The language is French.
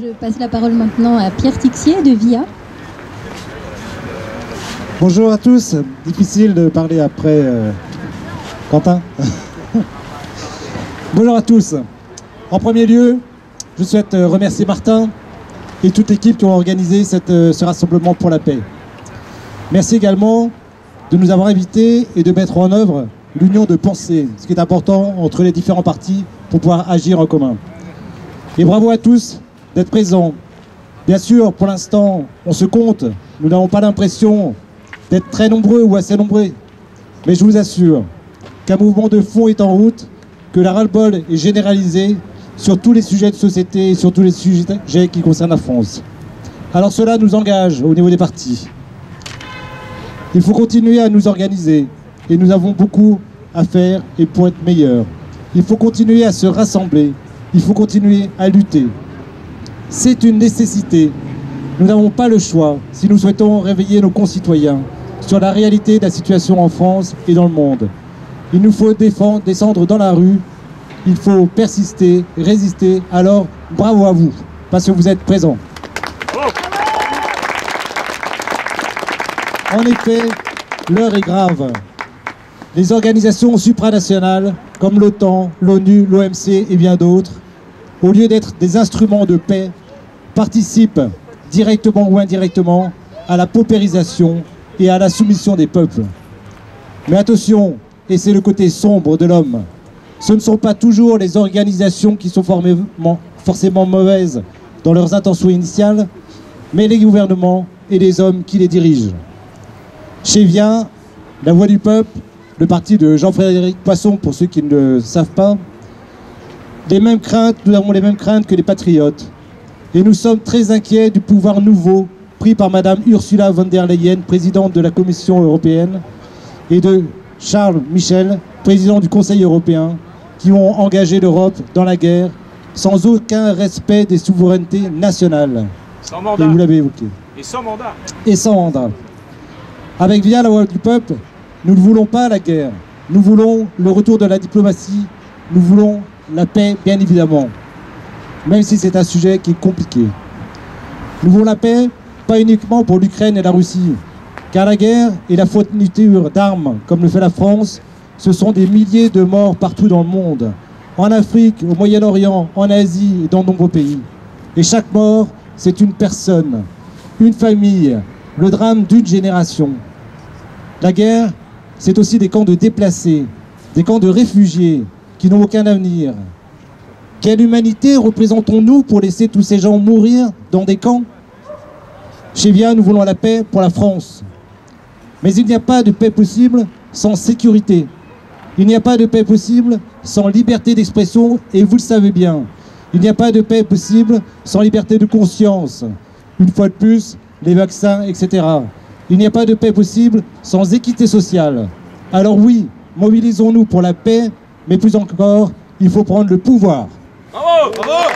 Je passe la parole maintenant à Pierre Tixier de VIA. Bonjour à tous. Difficile de parler après Quentin. Bonjour à tous. En premier lieu, je souhaite remercier Martin et toute l'équipe qui ont organisé ce rassemblement pour la paix. Merci également de nous avoir invités et de mettre en œuvre l'union de pensée, ce qui est important entre les différents partis pour pouvoir agir en commun. Et bravo à tous d'être présents. Bien sûr, pour l'instant, on se compte. Nous n'avons pas l'impression d'être très nombreux ou assez nombreux. Mais je vous assure qu'un mouvement de fond est en route, que la ras-le-bol est généralisé sur tous les sujets de société et sur tous les sujets qui concernent la France. Alors cela nous engage au niveau des partis. Il faut continuer à nous organiser et nous avons beaucoup à faire et pour être meilleurs. Il faut continuer à se rassembler, il faut continuer à lutter. C'est une nécessité. Nous n'avons pas le choix si nous souhaitons réveiller nos concitoyens sur la réalité de la situation en France et dans le monde. Il nous faut descendre dans la rue, il faut persister, résister. Alors, bravo à vous, parce que vous êtes présents. En effet, l'heure est grave. Les organisations supranationales, comme l'OTAN, l'ONU, l'OMC et bien d'autres, au lieu d'être des instruments de paix, participent directement ou indirectement à la paupérisation et à la soumission des peuples. Mais attention, et c'est le côté sombre de l'homme, ce ne sont pas toujours les organisations qui sont forcément mauvaises dans leurs intentions initiales, mais les gouvernements et les hommes qui les dirigent. Chez VIA, la Voix du Peuple, le parti de Jean-Frédéric Poisson, pour ceux qui ne le savent pas, nous avons les mêmes craintes que les patriotes. Et nous sommes très inquiets du pouvoir nouveau pris par Madame Ursula von der Leyen, présidente de la Commission européenne, et de Charles Michel, président du Conseil européen, qui ont engagé l'Europe dans la guerre sans aucun respect des souverainetés nationales. Sans mandat. Et vous l'avez évoqué. Et sans mandat. Et sans mandat. Avec VIA, la Voix du Peuple, nous ne voulons pas la guerre. Nous voulons le retour de la diplomatie. Nous voulons la paix, bien évidemment. Même si c'est un sujet qui est compliqué. Nous voulons la paix, pas uniquement pour l'Ukraine et la Russie. Car la guerre et la fourniture d'armes, comme le fait la France, ce sont des milliers de morts partout dans le monde. En Afrique, au Moyen-Orient, en Asie et dans de nombreux pays. Et chaque mort, c'est une personne, une famille, le drame d'une génération. La guerre, c'est aussi des camps de déplacés, des camps de réfugiés qui n'ont aucun avenir. Quelle humanité représentons-nous pour laisser tous ces gens mourir dans des camps? Chez VIA, nous voulons la paix pour la France. Mais il n'y a pas de paix possible sans sécurité. Il n'y a pas de paix possible sans liberté d'expression, et vous le savez bien. Il n'y a pas de paix possible sans liberté de conscience. Une fois de plus, les vaccins, etc. Il n'y a pas de paix possible sans équité sociale. Alors oui, mobilisons-nous pour la paix, mais plus encore, il faut prendre le pouvoir. Bravo, bravo.